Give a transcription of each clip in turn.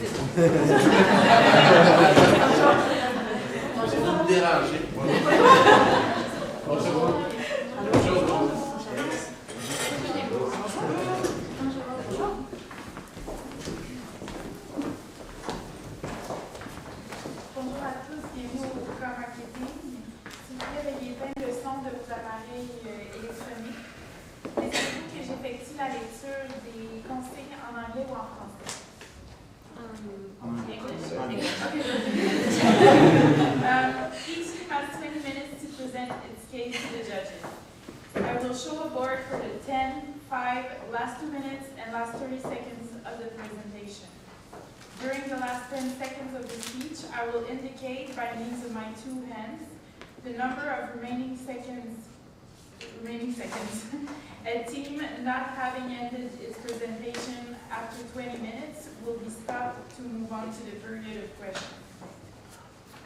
Vous me dérangez. Bonjour. Bonjour à tous, bienvenue au cours marketing. S'il vous plaît, veuillez éteindre le son de vos appareils électroniques. Laissez-vous que j'effectue la lecture des consignes en anglais ou en français? English? Each team has 20 minutes to present its case to the judges. I will show a board for the 10, 5, last 2 minutes, and last 30 seconds of the presentation. During the last 10 seconds of the speech, I will indicate by means of my two hands the number of remaining seconds. A team not having ended its presentation after 20 minutes will be stopped to move on to the period of questions.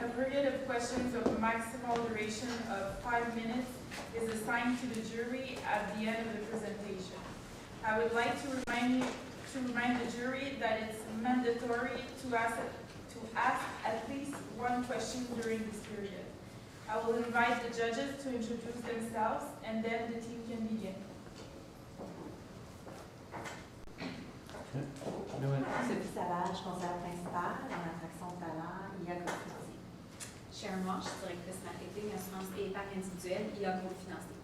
A period of questions of a maximal duration of 5 minutes is assigned to the jury at the end of the presentation. I would like to remind the jury that it's mandatory to ask at least one question during this period. I will invite the judges to introduce themselves and then the team can begin. Sophie Savage, conseillère principale en attraction de talent, IA Groupe. Sharon Walsh, directrice marketing, assurance et épargne individuelle, IA Groupe Financier.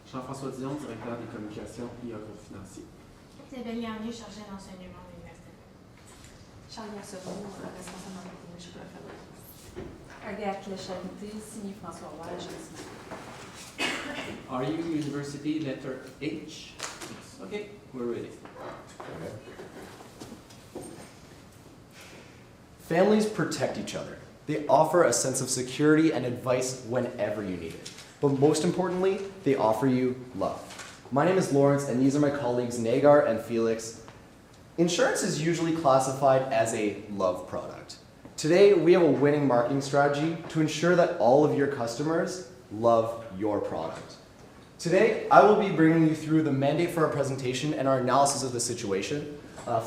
Jean-François Dion, directeur des communications, IA Groupe Financier. Isabelle Garnier, chargée d'enseignement de l'université. Charlie Assereau, responsable marketing de Chocolat Fabrique. Agathe Charité, signé François Roy, juriste. Are you university letter H? Yes. Okay, we're ready. Families protect each other. They offer a sense of security and advice whenever you need it. But most importantly, they offer you love. My name is Lawrence, and these are my colleagues Nagar and Felix. Insurance is usually classified as a love product. Today, we have a winning marketing strategy to ensure that all of your customers love your product. Today, I will be bringing you through the mandate for our presentation and our analysis of the situation.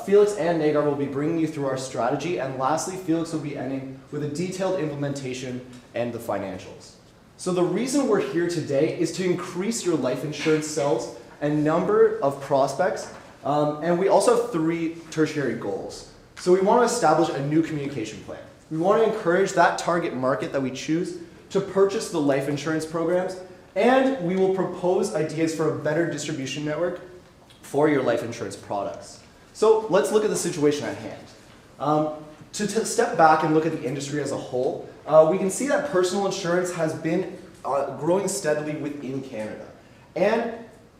Felix and Nagar will be bringing you through our strategy, and lastly, Felix will be ending with a detailed implementation and the financials. So the reason we're here today is to increase your life insurance sales and number of prospects, and we also have 3 tertiary goals. So we want to establish a new communication plan. We want to encourage that target market that we choose to purchase the life insurance programs, and we will propose ideas for a better distribution network for your life insurance products. So let's look at the situation at hand. To step back and look at the industry as a whole, we can see that personal insurance has been growing steadily within Canada. And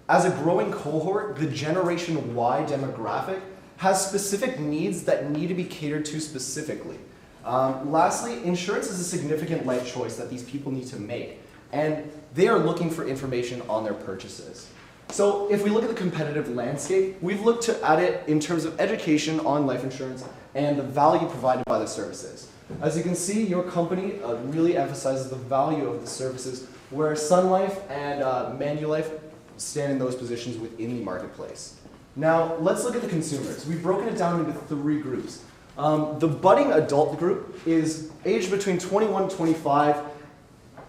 as a growing cohort, the Generation Y demographic has specific needs that need to be catered to specifically. Lastly, insurance is a significant life choice that these people need to make, and they are looking for information on their purchases. So if we look at the competitive landscape, we've looked at it in terms of education on life insurance and the value provided by the services. As you can see, your company really emphasizes the value of the services, where Sun Life and Manulife stand in those positions within the marketplace. Now, let's look at the consumers. We've broken it down into 3 groups. The budding adult group is aged between 21 and 25,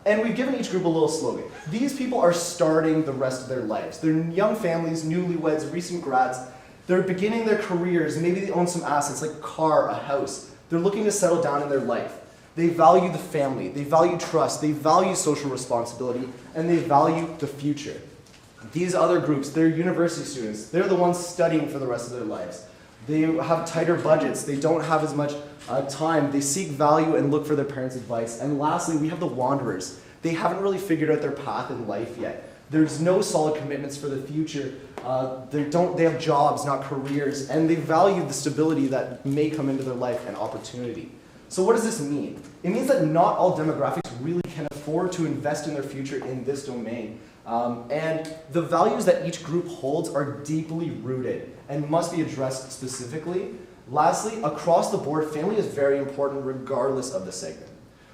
and we've given each group a little slogan. These people are starting the rest of their lives. They're young families, newlyweds, recent grads. They're beginning their careers. Maybe they own some assets like a car, a house. They're looking to settle down in their life. They value the family. They value trust. They value social responsibility, and they value the future. These other groups, they're university students. They're the ones studying for the rest of their lives. They have tighter budgets. They don't have as much time. They seek value and look for their parents' advice. And lastly, we have the wanderers. They haven't really figured out their path in life yet. There's no solid commitments for the future. They have jobs, not careers, and they value the stability that may come into their life and opportunity. So what does this mean? It means that not all demographics really can afford to invest in their future in this domain. And the values that each group holds are deeply rooted and must be addressed specifically. Lastly, across the board, family is very important regardless of the segment.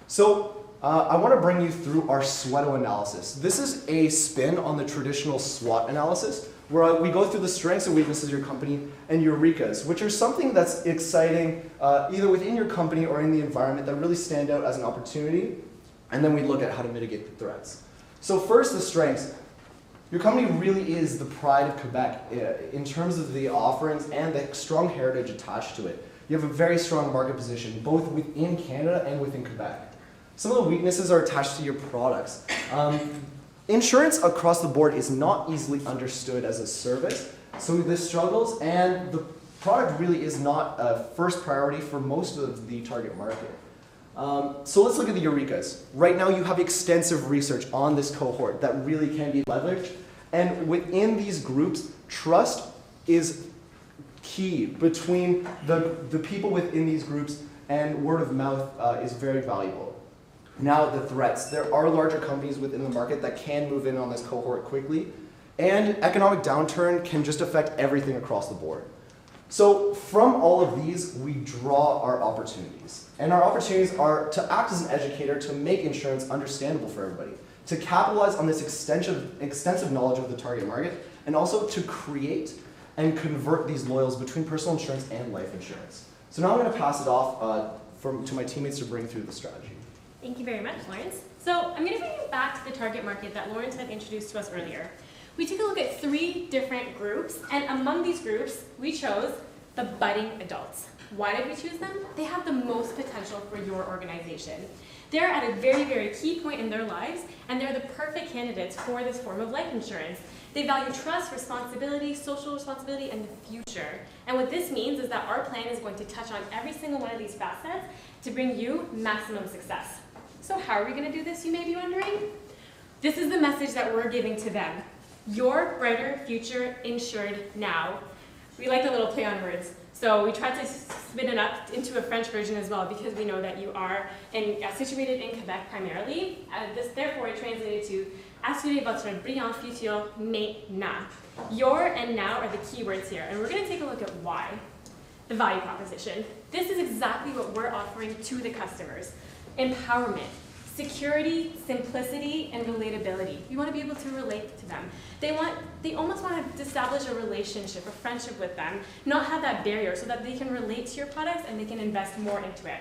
So I want to bring you through our SWOT analysis. This is a spin on the traditional SWOT analysis, where we go through the strengths and weaknesses of your company and eurekas, which are something that's exciting either within your company or in the environment that really stand out as an opportunity. And then we look at how to mitigate the threats. So first, the strengths. Your company really is the pride of Quebec in terms of the offerings and the strong heritage attached to it. You have a very strong market position, both within Canada and within Quebec. Some of the weaknesses are attached to your products. Insurance across the board is not easily understood as a service, so the struggles and the product really is not a first priority for most of the target market. So let's look at the eurekas. Right now you have extensive research on this cohort that really can be leveraged, and within these groups, trust is key between the people within these groups, and word of mouth is very valuable. Now the threats. There are larger companies within the market that can move in on this cohort quickly, and economic downturn can just affect everything across the board. So from all of these, we draw our opportunities. And our opportunities are to act as an educator to make insurance understandable for everybody, to capitalize on this extensive knowledge of the target market, and also to create and convert these loyals between personal insurance and life insurance. So now I'm going to pass it off to my teammates to bring through the strategy. Thank you very much, Lawrence. So I'm going to bring you back to the target market that Lawrence had introduced to us earlier. We took a look at 3 different groups, and among these groups, we chose the budding adults. Why did we choose them? They have the most potential for your organization. They're at a very, very key point in their lives, and they're the perfect candidates for this form of life insurance. They value trust, responsibility, social responsibility, and the future. And what this means is that our plan is going to touch on every single one of these facets to bring you maximum success. So how are we going to do this, you may be wondering? This is the message that we're giving to them. Your brighter future insured now. We like a little play on words. So we tried to spin it up into a French version as well, because we know that you are situated in Quebec primarily. Therefore, it translated to assurez votre brillant futur maintenant. Your and now are the key words here, and we're going to take a look at why. The value proposition. This is exactly what we're offering to the customers. Empowerment, security, simplicity, and relatability. We want to be able to relate to them. They almost want to establish a relationship, a friendship with them, not have that barrier so that they can relate to your products and they can invest more into it.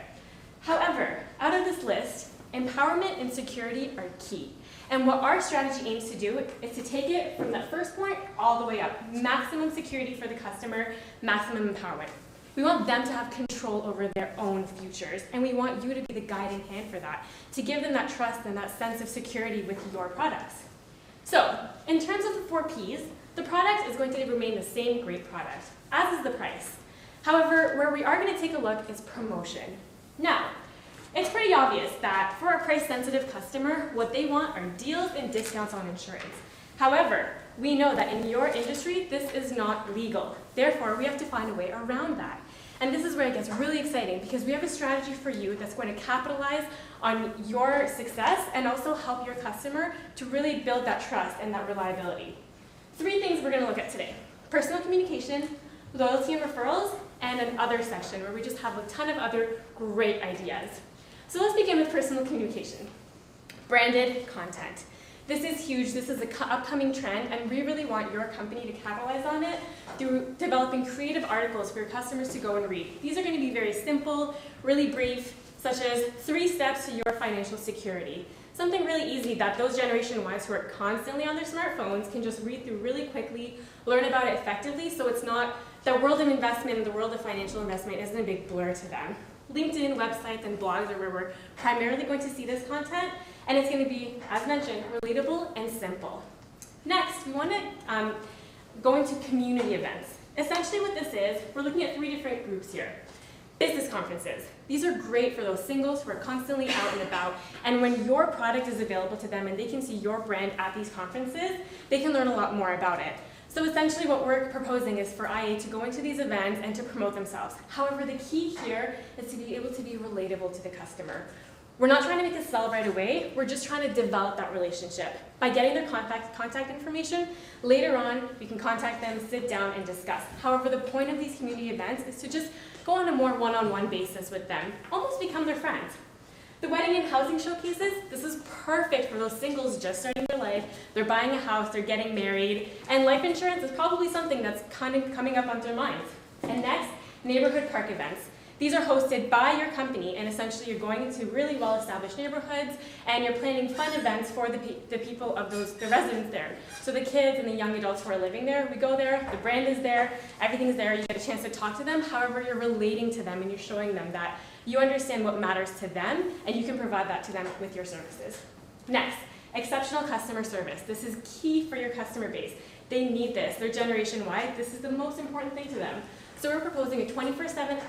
However, out of this list, empowerment and security are key. And what our strategy aims to do is to take it from that first point all the way up. Maximum security for the customer, maximum empowerment. We want them to have control over their own futures, and we want you to be the guiding hand for that, to give them that trust and that sense of security with your products. So, in terms of the 4 Ps, the product is going to remain the same great product, as is the price. However, where we are going to take a look is promotion. Now, it's pretty obvious that for a price-sensitive customer, what they want are deals and discounts on insurance. However, we know that in your industry, this is not legal. Therefore, we have to find a way around that. And this is where it gets really exciting, because we have a strategy for you that's going to capitalize on your success and also help your customer to really build that trust and that reliability. 3 things we're going to look at today: personal communication, loyalty and referrals, and an other section where we just have a ton of other great ideas. So let's begin with personal communication. Branded content. This is huge. This is an upcoming trend, and we really want your company to capitalize on it through developing creative articles for your customers to go and read. These are going to be very simple, really brief, such as 3 steps to your financial security. Something really easy that those Generation Ys who are constantly on their smartphones can just read through really quickly, learn about it effectively, so it's not the world of investment and the world of financial investment isn't a big blur to them. LinkedIn, websites, and blogs are where we're primarily going to see this content, and it's going to be, as mentioned, relatable and simple. Next, we want to go into community events. Essentially what this is, we're looking at 3 different groups here. Business conferences. These are great for those singles who are constantly out and about, and when your product is available to them and they can see your brand at these conferences, they can learn a lot more about it. So essentially what we're proposing is for IA to go into these events and to promote themselves. However, the key here is to be able to be relatable to the customer. We're not trying to make a sell right away, we're just trying to develop that relationship. By getting their contact information, later on we can contact them, sit down, and discuss. However, the point of these community events is to just go on a more one-on-one basis with them, almost become their friends. The wedding and housing showcases, this is perfect for those singles just starting their life. They're buying a house, they're getting married, and life insurance is probably something that's kind of coming up on their minds. And next, neighborhood park events. These are hosted by your company, and essentially you're going into really well-established neighborhoods, and you're planning fun events for the people of the residents there. So the kids and the young adults who are living there, we go there, the brand is there, everything's there, you get a chance to talk to them. However, you're relating to them and you're showing them that you understand what matters to them, and you can provide that to them with your services. Next, exceptional customer service. This is key for your customer base. They need this. They're Generation Y. This is the most important thing to them. So we're proposing a 24/7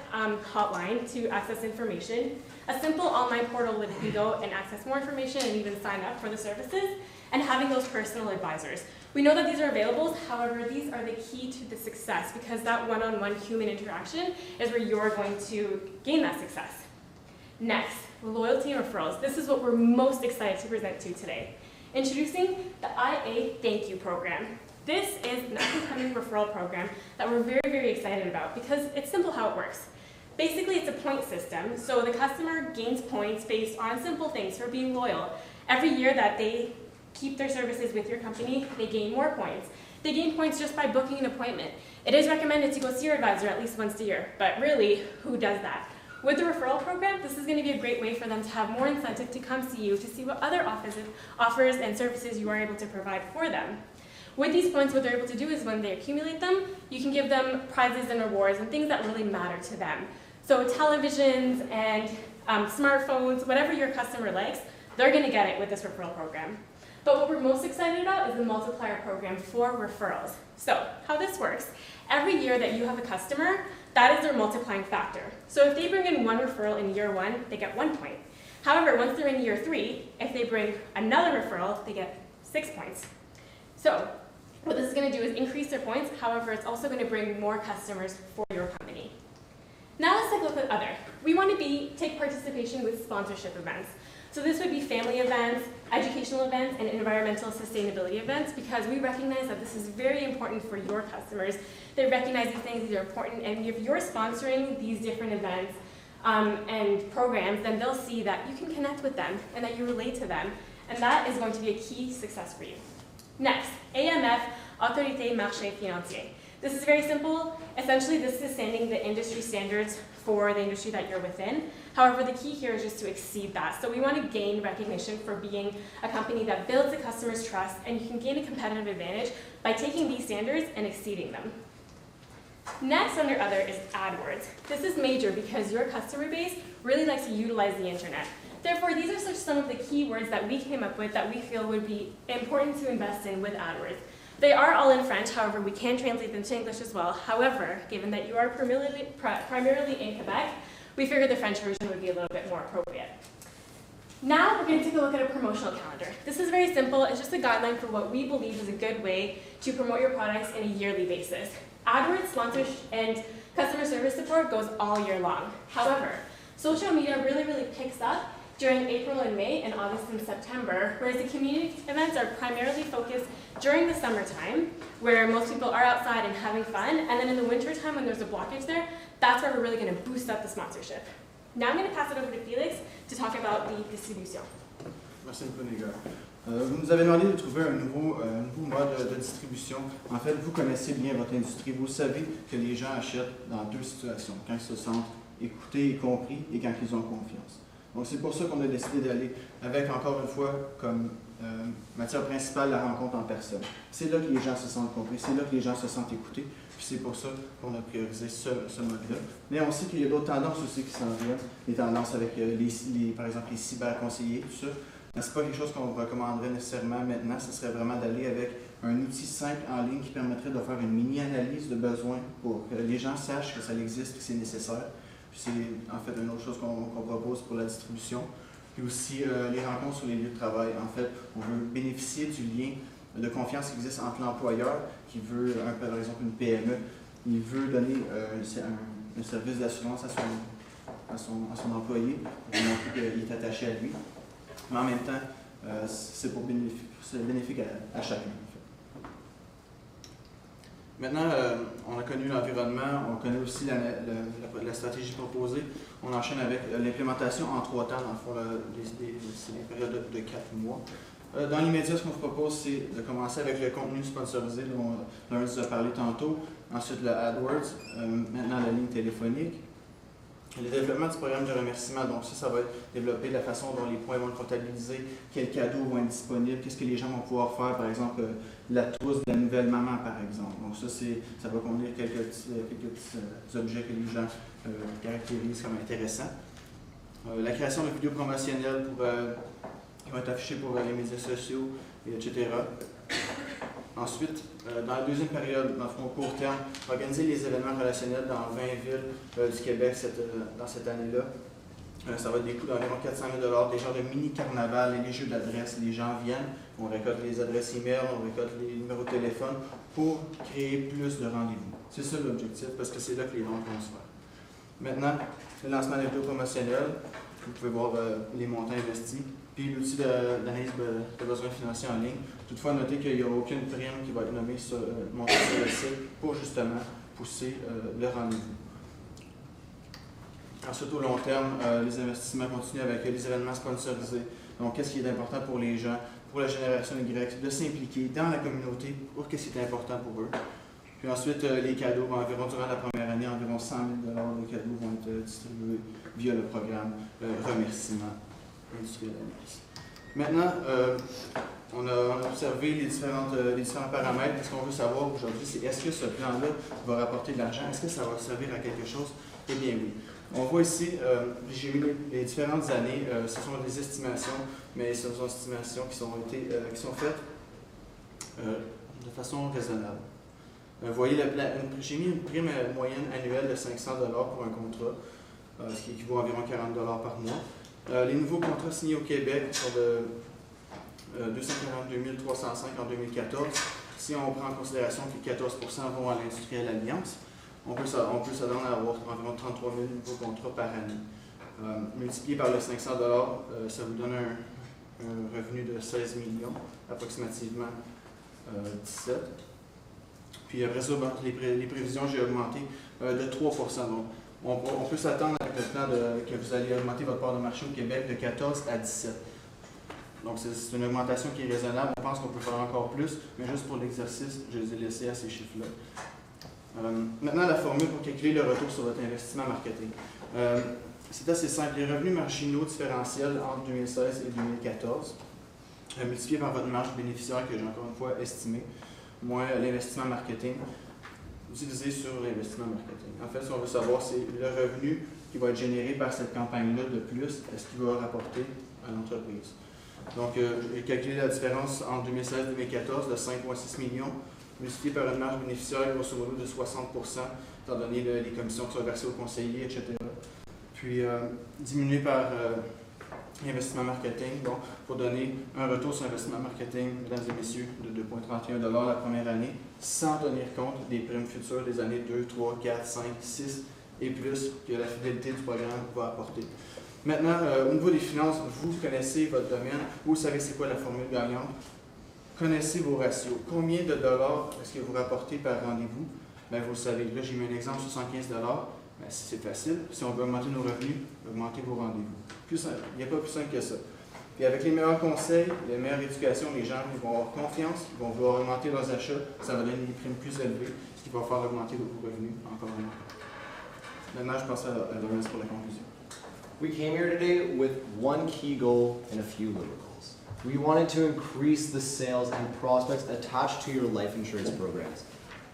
hotline to access information, a simple online portal where you can go and access more information and even sign up for the services, and having those personal advisors. We know that these are available, however, these are the key to the success because that one-on-one human interaction is where you're going to gain that success. Next, loyalty and referrals. This is what we're most excited to present to today. Introducing the IA Thank You program. This is an up-and-coming referral program that we're very, very excited about because it's simple how it works. Basically, it's a point system, so the customer gains points based on simple things for being loyal. Every year that they keep their services with your company, they gain more points. They gain points just by booking an appointment. It is recommended to go see your advisor at least once a year, but really, who does that? With the referral program, this is going to be a great way for them to have more incentive to come see you, to see what other offers and services you are able to provide for them. With these points, what they're able to do is when they accumulate them, you can give them prizes and rewards and things that really matter to them. So televisions and smartphones, whatever your customer likes, they're going to get it with this referral program. But what we're most excited about is the multiplier program for referrals. So how this works, every year that you have a customer, that is their multiplying factor. So if they bring in one referral in year 1, they get 1 point. However, once they're in year 3, if they bring another referral, they get 6 points. So what this is going to do is increase their points. However, it's also going to bring more customers for your company. Now let's take a look at other. We want to take participation with sponsorship events. So this would be family events, educational events, and environmental sustainability events because we recognize that this is very important for your customers. They recognize these things, these are important, and if you're sponsoring these different events and programs, then they'll see that you can connect with them and that you relate to them, and that is going to be a key success for you. Next, AMF, Autorité Marché Financier. This is very simple. Essentially, this is setting the industry standards for the industry that you're within. However, the key here is just to exceed that. So we want to gain recognition for being a company that builds the customer's trust, and you can gain a competitive advantage by taking these standards and exceeding them. Next, under other, is AdWords. This is major because your customer base really likes to utilize the internet. Therefore, these are some of the keywords that we came up with that we feel would be important to invest in with AdWords. They are all in French, however, we can translate them to English as well. However, given that you are primarily in Quebec, we figured the French version would be a little bit more appropriate. Now we're going to take a look at a promotional calendar. This is very simple. It's just a guideline for what we believe is a good way to promote your products on a yearly basis. AdWords, sponsorship, and customer service support goes all year long. However, social media really picks up during April and May and August and September, whereas the community events are primarily focused during the summertime, where most people are outside and having fun, and then in the wintertime when there's a blockage there, that's where we're really going to boost up the sponsorship. Now I'm going to pass it over to Felix to talk about the distribution. Merci beaucoup, les gars. Vous nous avez demandé de trouver un nouveau mode de distribution. En fait, vous connaissez bien votre industrie. Vous savez que les gens achètent dans deux situations, quand ils se sentent écoutés et compris et quand ils ont confiance. Donc c'est pour ça qu'on a décidé d'aller avec, encore une fois, comme matière principale, la rencontre en personne. C'est là que les gens se sentent compris, c'est là que les gens se sentent écoutés, puis c'est pour ça qu'on a priorisé ce mode-là. Mais on sait qu'il y a d'autres tendances aussi qui s'en viennent, les tendances avec, par exemple, les cyberconseillers, tout ça. Ce n'est pas quelque chose qu'on recommanderait nécessairement maintenant, ce serait vraiment d'aller avec un outil simple en ligne qui permettrait de faire une mini-analyse de besoins pour que les gens sachent que ça existe, que c'est nécessaire. Puis c'est en fait une autre chose qu'on propose pour la distribution. Puis aussi les rencontres sur les lieux de travail. En fait, on veut bénéficier du lien de confiance qui existe entre l'employeur, qui veut, par exemple, une PME, il veut donner un service d'assurance à son employé pour montrer qu'il est attaché à lui. Mais en même temps, c'est bénéfique à chacun. En fait. Maintenant, on a connu l'environnement, on connaît aussi la stratégie proposée. On enchaîne avec l'implémentation en 3 temps, dans le fond, c'est des périodes de 4 mois. Dans l'immédiat, ce qu'on vous propose, c'est de commencer avec le contenu sponsorisé dont Lawrence vous a parlé tantôt. Ensuite, le AdWords, maintenant la ligne téléphonique. Le développement du programme de remerciement, donc ça va être développer la façon dont les points vont être comptabilisés, quels cadeaux vont être disponibles, qu'est-ce que les gens vont pouvoir faire, par exemple, la trousse de la nouvelle maman, par exemple. Donc ça va contenir quelques petits objets que les gens caractérisent comme intéressants. La création de vidéos promotionnelles qui vont être affichées pour les médias sociaux, etc. Ensuite, dans la deuxième période, dans le fond, court terme, organiser les événements relationnels dans 20 villes du Québec dans cette année-là. Ça va être des coûts d'environ 400 000 $, des genres de mini-carnaval et des jeux d'adresses. Les gens viennent, on récolte les adresses e-mail, on récolte les numéros de téléphone pour créer plus de rendez-vous. C'est ça l'objectif, parce que c'est là que les ventes vont se faire. Maintenant, le lancement des vidéos promotionnelles, vous pouvez voir les montants investis, puis l'outil d'analyse de besoins financiers en ligne. Toutefois, notez qu'il n'y a aucune prime qui va être montée sur le site pour justement pousser le rendez-vous. Ensuite, au long terme, les investissements continuent avec les événements sponsorisés. Donc, qu'est-ce qui est important pour les gens, pour la génération Y, de s'impliquer dans la communauté pour qu'est-ce qui est important pour eux. Puis ensuite, les cadeaux, environ durant la première année, environ 100 000 $ de cadeaux vont être distribués via le programme remerciement industriel d'analyse. Maintenant, on a observé les différents paramètres. Ce qu'on veut savoir aujourd'hui, c'est est-ce que ce plan-là va rapporter de l'argent? Est-ce que ça va servir à quelque chose? Eh bien oui. On voit ici, j'ai mis les différentes années, ce sont des estimations, mais ce sont des estimations qui sont faites de façon raisonnable. Vous voyez, j'ai mis une prime moyenne annuelle de 500 $ pour un contrat, ce qui équivaut à environ 40 $ par mois. Les nouveaux contrats signés au Québec sont de 242 305 en 2014. Si on prend en considération que 14 % vont à l'Industrielle Alliance, on peut s'attendre à avoir environ 33 000 nouveaux contrats par année. Multiplié par les 500 $, ça vous donne un revenu de 16 millions, approximativement 17. Puis après ça, les prévisions, j'ai augmenté de 3 %. Donc, on peut s'attendre avec le plan que vous allez augmenter votre part de marché au Québec de 14 à 17. Donc, c'est une augmentation qui est raisonnable. On pense qu'on peut faire encore plus, mais juste pour l'exercice, je les ai laissés à ces chiffres-là. Maintenant, la formule pour calculer le retour sur votre investissement marketing. C'est assez simple. Les revenus marginaux différentiels entre 2016 et 2014, multiplié par votre marge bénéficiaire que j'ai encore une fois estimé, moins l'investissement marketing, divisé sur l'investissement marketing. En fait, ce qu'on veut savoir, c'est le revenu qui va être généré par cette campagne-là de plus, est-ce qu'il va rapporter à l'entreprise. Donc, j'ai calculé la différence entre 2016 et 2014 de 5,6 millions, multiplié par une marge bénéficiaire grosso modo de 60 %, étant donné les commissions qui sont versées aux conseillers, etc. Puis, diminué par l'investissement marketing, bon, pour donner un retour sur l'investissement marketing, mesdames et messieurs, de 2,31 $ la première année, sans tenir compte des primes futures des années 2, 3, 4, 5, 6 et plus que la fidélité du programme va apporter. Maintenant, au niveau des finances, vous connaissez votre domaine, vous savez c'est quoi la formule gagnante, connaissez vos ratios. Combien de dollars est-ce que vous rapportez par rendez-vous? Bien, vous le savez. Là, j'ai mis un exemple, 75 $. Bien, c'est facile. Si on veut augmenter nos revenus, augmentez vos rendez-vous. Il n'y a pas plus simple que ça. Puis avec les meilleurs conseils, les meilleures éducations, les gens ils vont avoir confiance, ils vont vouloir augmenter leurs achats, ça va donner des primes plus élevées, ce qui va faire augmenter vos revenus encore et encore. Maintenant, je passe à Laurence pour la conclusion. We came here today with one key goal and a few little goals. We wanted to increase the sales and prospects attached to your life insurance programs.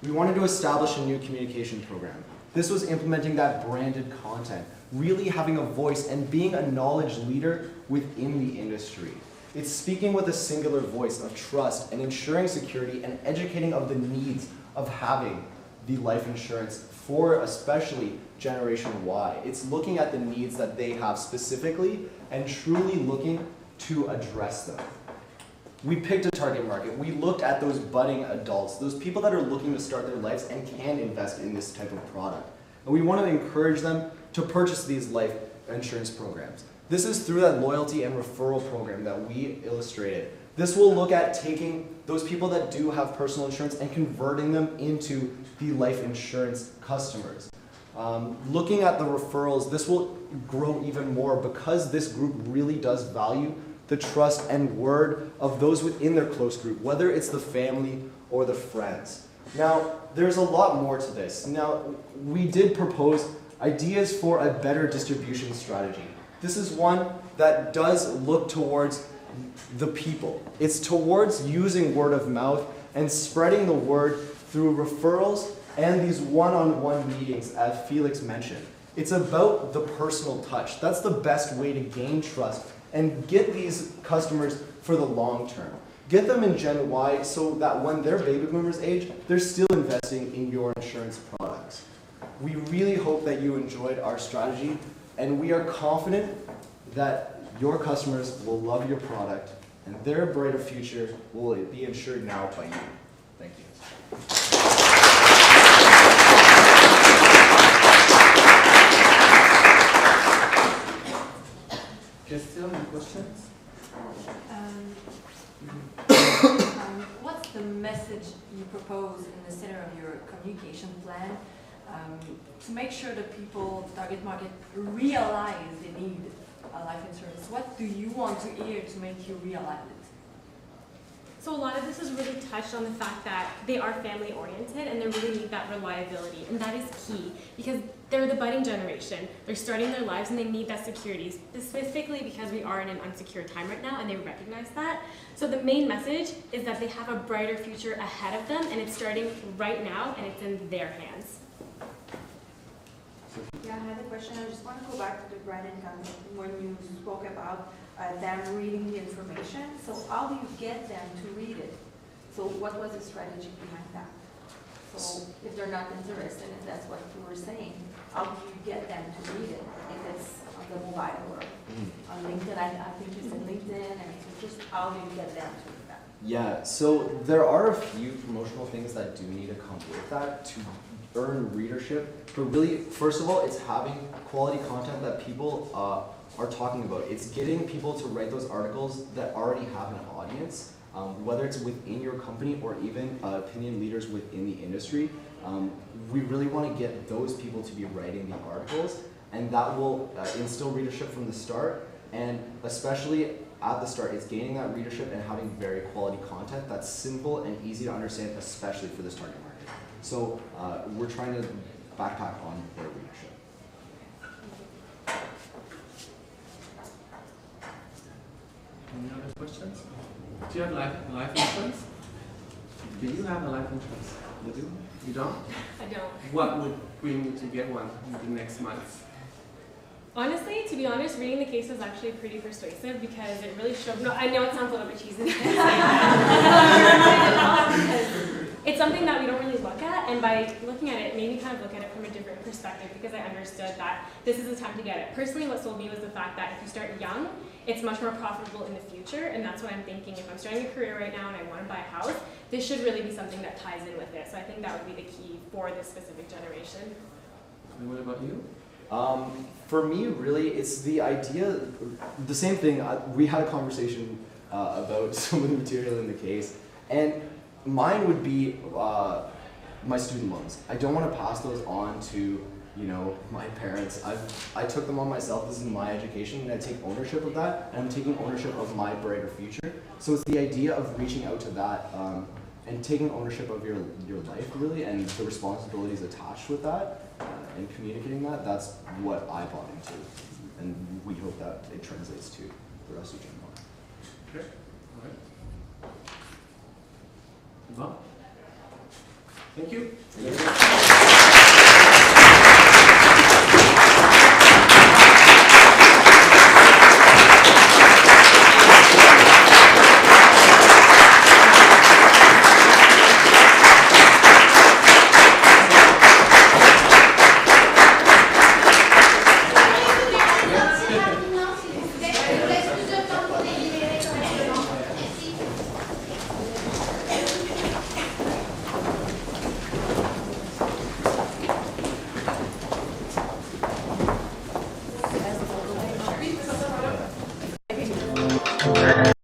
We wanted to establish a new communication program. This was implementing that branded content, really having a voice and being a knowledge leader within the industry. It's speaking with a singular voice of trust and ensuring security and educating of the needs of having the life insurance for especially Generation Y. It's looking at the needs that they have specifically and truly looking to address them. We picked a target market. We looked at those budding adults, those people that are looking to start their lives and can invest in this type of product. And we want to encourage them to purchase these life insurance programs. This is through that loyalty and referral program that we illustrated This will look at taking those people that do have personal insurance and converting them into the life insurance customers. Looking at the referrals, this will grow even more because this group really does value the trust and word of those within their close group, whether it's the family or the friends. Now, there's a lot more to this. Now, we did propose ideas for a better distribution strategy. This is one that does look towards the people. It's towards using word of mouth and spreading the word through referrals and these one-on-one meetings, as Felix mentioned. It's about the personal touch. That's the best way to gain trust and get these customers for the long term. Get them in Gen Y so that when their baby boomers age, they're still investing in your insurance products. We really hope that you enjoyed our strategy, and we are confident that your customers will love your product and their brighter future will be insured now by you. Thank you. Question, any questions? What's the message you propose in the center of your communication plan to make sure the people, target market, realize they need life insurance? What do you want to hear to make you realize it? So a lot of this is really touched on the fact that they are family oriented and they really need that reliability, and that is key because they're the budding generation. They're starting their lives and they need that security, specifically because we are in an unsecure time right now and they recognize that. So the main message is that they have a brighter future ahead of them and it's starting right now and it's in their hands. Yeah, I had a question. I just want to go back to the brand and campaign when you spoke about them reading the information. So how do you get them to read it? So what was the strategy behind that? So if they're not interested, if that's what you were saying, how do you get them to read it? If it's on the mobile or on LinkedIn, I think you said LinkedIn, and so just how do you get them to read that? Yeah, so there are a few promotional things that do need to come with that to earn readership, but really, first of all, it's having quality content that people are talking about. It's getting people to write those articles that already have an audience, whether it's within your company or even opinion leaders within the industry. We really want to get those people to be writing the articles, and that will instill readership from the start, and especially at the start, it's gaining that readership and having very quality content that's simple and easy to understand, especially for this target market. So we're trying to backpack on their readership. Any other questions? Do you have life insurance? Do you have a life insurance? You do? You don't? I don't. What would bring you to get one in the next month? Honestly, to be honest, reading the case is actually pretty persuasive because it really shows. No, I know it sounds a little bit cheesy. It's something that we don't really look at, and by looking at it, it made me kind of look at it from a different perspective because I understood that this is the time to get it. Personally, what sold me was the fact that if you start young, it's much more profitable in the future, and that's what I'm thinking. If I'm starting a career right now and I want to buy a house, this should really be something that ties in with it. So I think that would be the key for this specific generation. And what about you? For me, really, it's the idea, the same thing. We had a conversation about some of the material in the case, and mine would be my student loans. I don't want to pass those on to, my parents. I took them on myself. This is my education, and I take ownership of that, and I'm taking ownership of my brighter future. So it's the idea of reaching out to that and taking ownership of your life, really, and the responsibilities attached with that, and communicating that. That's what I bought into, and we hope that it translates to the rest of Gen Y. Okay. All right. Well, thank you.